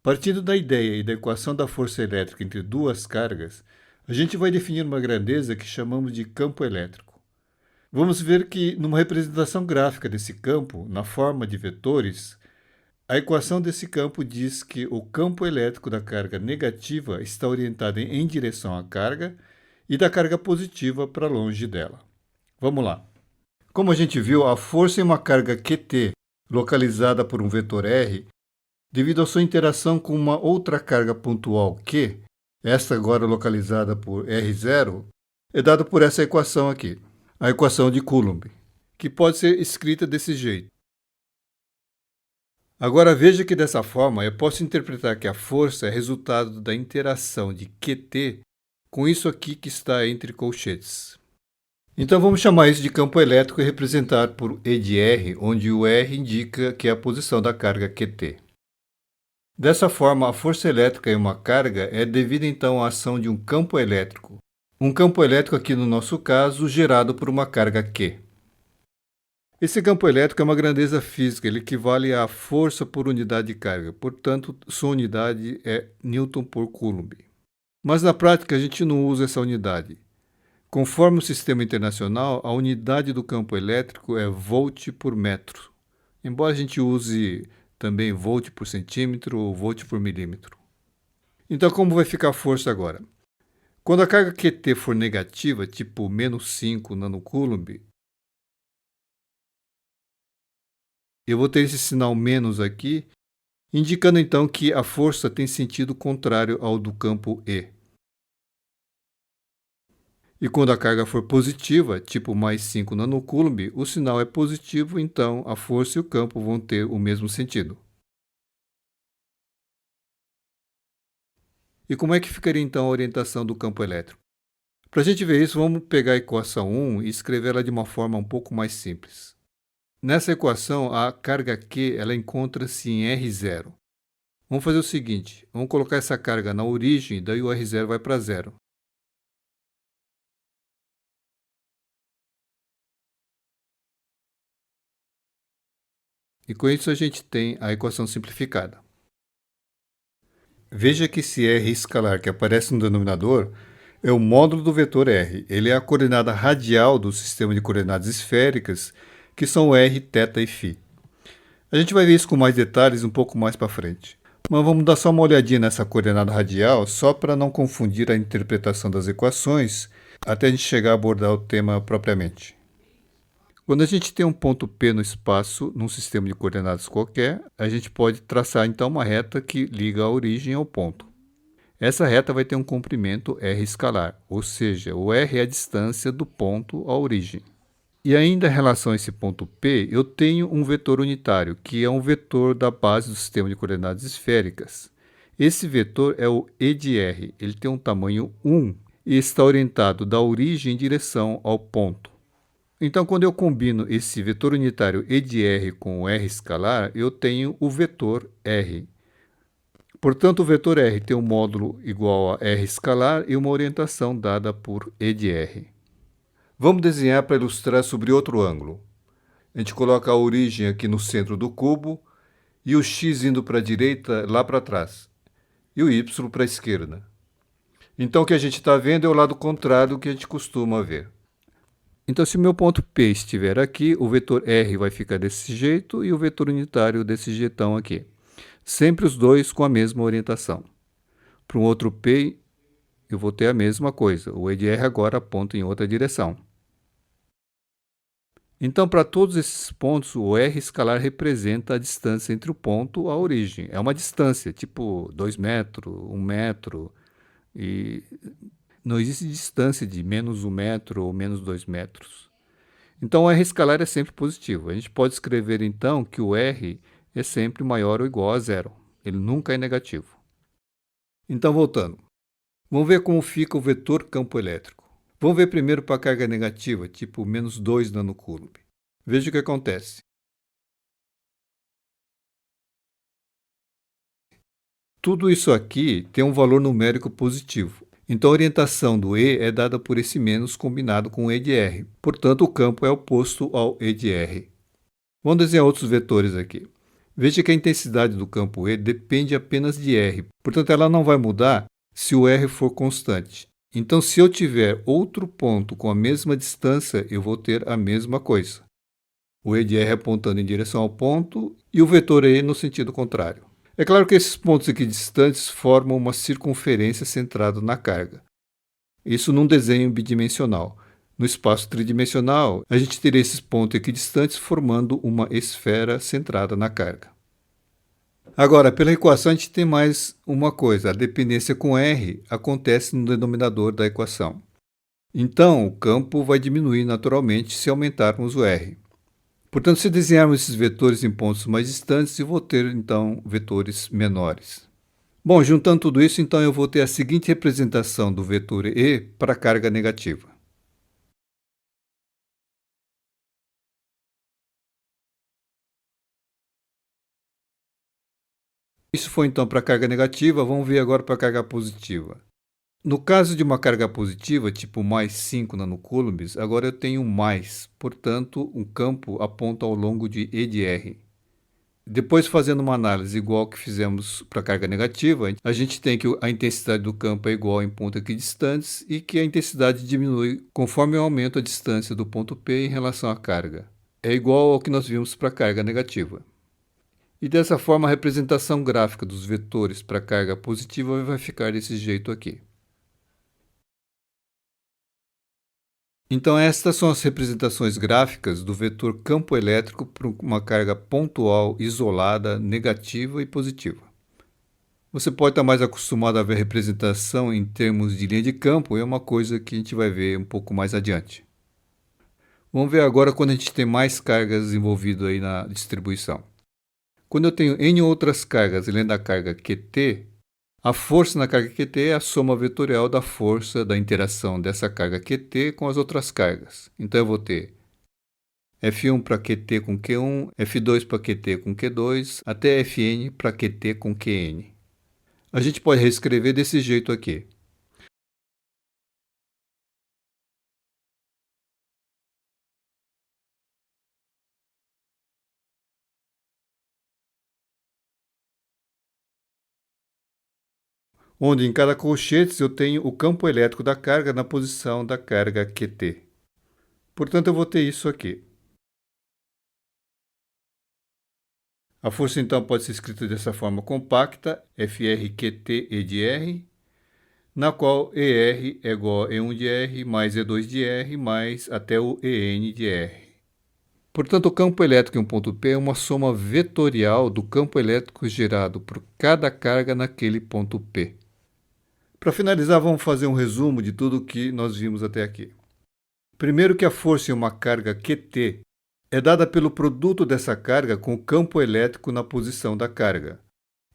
Partindo da ideia e da equação da força elétrica entre duas cargas, a gente vai definir uma grandeza que chamamos de campo elétrico. Vamos ver que, numa representação gráfica desse campo, na forma de vetores, a equação desse campo diz que o campo elétrico da carga negativa está orientado em direção à carga e da carga positiva para longe dela. Vamos lá. Como a gente viu, a força em uma carga QT, localizada por um vetor R, devido à sua interação com uma outra carga pontual Q, esta agora localizada por R0, é dada por essa equação aqui, a equação de Coulomb, que pode ser escrita desse jeito. Agora veja que dessa forma eu posso interpretar que a força é resultado da interação de QT com isso aqui que está entre colchetes. Então vamos chamar isso de campo elétrico e representar por E de R, onde o R indica que é a posição da carga QT. Dessa forma, a força elétrica em uma carga é devida então à ação de um campo elétrico. Um campo elétrico aqui no nosso caso gerado por uma carga Q. Esse campo elétrico é uma grandeza física, ele equivale à força por unidade de carga, portanto, sua unidade é Newton por Coulomb. Mas na prática a gente não usa essa unidade. Conforme o sistema internacional, a unidade do campo elétrico é volt por metro, embora a gente use também volt por centímetro ou volt por milímetro. Então, como vai ficar a força agora? Quando a carga QT for negativa, tipo menos 5 nanocoulomb, eu vou ter esse sinal menos aqui, indicando então que a força tem sentido contrário ao do campo E. E quando a carga for positiva, tipo mais 5 nanocoulomb, o sinal é positivo, então a força e o campo vão ter o mesmo sentido. E como é que ficaria então a orientação do campo elétrico? Para a gente ver isso, vamos pegar a equação 1 e escrevê-la de uma forma um pouco mais simples. Nessa equação, a carga Q ela encontra-se em R0. Vamos fazer o seguinte, vamos colocar essa carga na origem, daí o R0 vai para zero. E com isso a gente tem a equação simplificada. Veja que esse R escalar que aparece no denominador é o módulo do vetor R. Ele é a coordenada radial do sistema de coordenadas esféricas, que são R, θ e φ. A gente vai ver isso com mais detalhes um pouco mais para frente. Mas vamos dar só uma olhadinha nessa coordenada radial, só para não confundir a interpretação das equações, até a gente chegar a abordar o tema propriamente. Quando a gente tem um ponto P no espaço, num sistema de coordenadas qualquer, a gente pode traçar então uma reta que liga a origem ao ponto. Essa reta vai ter um comprimento r escalar, ou seja, o r é a distância do ponto à origem. E ainda em relação a esse ponto P, eu tenho um vetor unitário, que é um vetor da base do sistema de coordenadas esféricas. Esse vetor é o E de R, ele tem um tamanho 1 e está orientado da origem em direção ao ponto. Então, quando eu combino esse vetor unitário E de R com o R escalar, eu tenho o vetor R. Portanto, o vetor R tem um módulo igual a R escalar e uma orientação dada por E de R. Vamos desenhar para ilustrar sobre outro ângulo. A gente coloca a origem aqui no centro do cubo e o x indo para a direita lá para trás e o y para a esquerda. Então, o que a gente está vendo é o lado contrário do que a gente costuma ver. Então, se o meu ponto P estiver aqui, o vetor R vai ficar desse jeito e o vetor unitário desse jeitão aqui. Sempre os dois com a mesma orientação. Para um outro P, eu vou ter a mesma coisa. O E de R agora aponta em outra direção. Então, para todos esses pontos, o R escalar representa a distância entre o ponto e a origem. É uma distância, tipo 2 metros, 1 metro, e não existe distância de menos 1 metro ou menos 2 metros. Então, o R escalar é sempre positivo. A gente pode escrever, então, que o R é sempre maior ou igual a zero. Ele nunca é negativo. Então, voltando. Vamos ver como fica o vetor campo elétrico. Vamos ver primeiro para a carga negativa, tipo menos 2 nanocoulomb. Veja o que acontece. Tudo isso aqui tem um valor numérico positivo. Então, a orientação do E é dada por esse menos combinado com o E de R. Portanto, o campo é oposto ao E de R. Vamos desenhar outros vetores aqui. Veja que a intensidade do campo E depende apenas de R, portanto ela não vai mudar se o R for constante. Então, se eu tiver outro ponto com a mesma distância, eu vou ter a mesma coisa. O E de R apontando em direção ao ponto e o vetor E no sentido contrário. É claro que esses pontos equidistantes formam uma circunferência centrada na carga. Isso num desenho bidimensional. No espaço tridimensional, a gente teria esses pontos equidistantes formando uma esfera centrada na carga. Agora, pela equação, a gente tem mais uma coisa. A dependência com R acontece no denominador da equação. Então, o campo vai diminuir naturalmente se aumentarmos o R. Portanto, se desenharmos esses vetores em pontos mais distantes, eu vou ter, então, vetores menores. Bom, juntando tudo isso, então eu vou ter a seguinte representação do vetor E para a carga negativa. Isso foi então para a carga negativa, vamos ver agora para a carga positiva. No caso de uma carga positiva, tipo mais 5 nanocoulombs, agora eu tenho mais, portanto, um campo aponta ao longo de E de R. Depois, fazendo uma análise igual que fizemos para a carga negativa, a gente tem que a intensidade do campo é igual em pontos equidistantes e que a intensidade diminui conforme eu aumento a distância do ponto P em relação à carga. É igual ao que nós vimos para a carga negativa. E dessa forma, a representação gráfica dos vetores para a carga positiva vai ficar desse jeito aqui. Então, estas são as representações gráficas do vetor campo elétrico para uma carga pontual, isolada, negativa e positiva. Você pode estar mais acostumado a ver a representação em termos de linha de campo, é uma coisa que a gente vai ver um pouco mais adiante. Vamos ver agora quando a gente tem mais cargas envolvidas aí na distribuição. Quando eu tenho N outras cargas além da carga QT, a força na carga QT é a soma vetorial da força da interação dessa carga QT com as outras cargas. Então eu vou ter F1 para QT com Q1, F2 para QT com Q2, até Fn para QT com Qn. A gente pode reescrever desse jeito aqui. Onde em cada colchetes eu tenho o campo elétrico da carga na posição da carga QT. Portanto, eu vou ter isso aqui. A força, então, pode ser escrita dessa forma compacta, FRQT E de R, na qual ER é igual a E1 de R mais E2 de R mais até o EN de R. Portanto, o campo elétrico em um ponto P é uma soma vetorial do campo elétrico gerado por cada carga naquele ponto P. Para finalizar, vamos fazer um resumo de tudo o que nós vimos até aqui. Primeiro, que a força em uma carga QT é dada pelo produto dessa carga com o campo elétrico na posição da carga.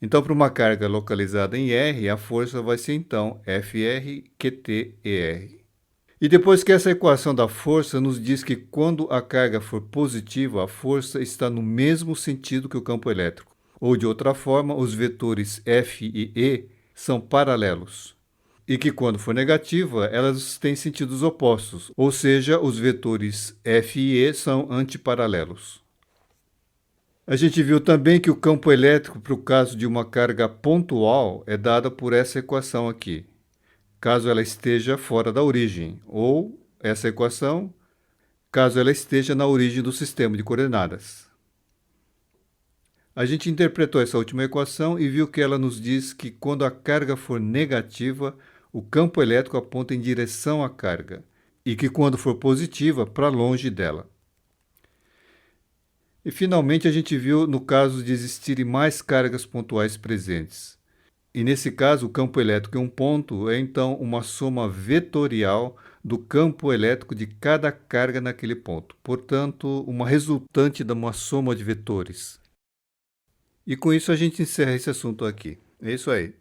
Então, para uma carga localizada em R, a força vai ser então FR QT ER. E depois que essa equação da força nos diz que quando a carga for positiva, a força está no mesmo sentido que o campo elétrico. Ou de outra forma, os vetores F e E são paralelos. E que quando for negativa, elas têm sentidos opostos, ou seja, os vetores F e E são antiparalelos. A gente viu também que o campo elétrico para o caso de uma carga pontual é dada por essa equação aqui, caso ela esteja fora da origem, ou essa equação, caso ela esteja na origem do sistema de coordenadas. A gente interpretou essa última equação e viu que ela nos diz que quando a carga for negativa, o campo elétrico aponta em direção à carga, e que quando for positiva, para longe dela. E finalmente a gente viu no caso de existirem mais cargas pontuais presentes. E nesse caso, o campo elétrico em um ponto é então uma soma vetorial do campo elétrico de cada carga naquele ponto. Portanto, uma resultante de uma soma de vetores. E com isso a gente encerra esse assunto aqui. É isso aí.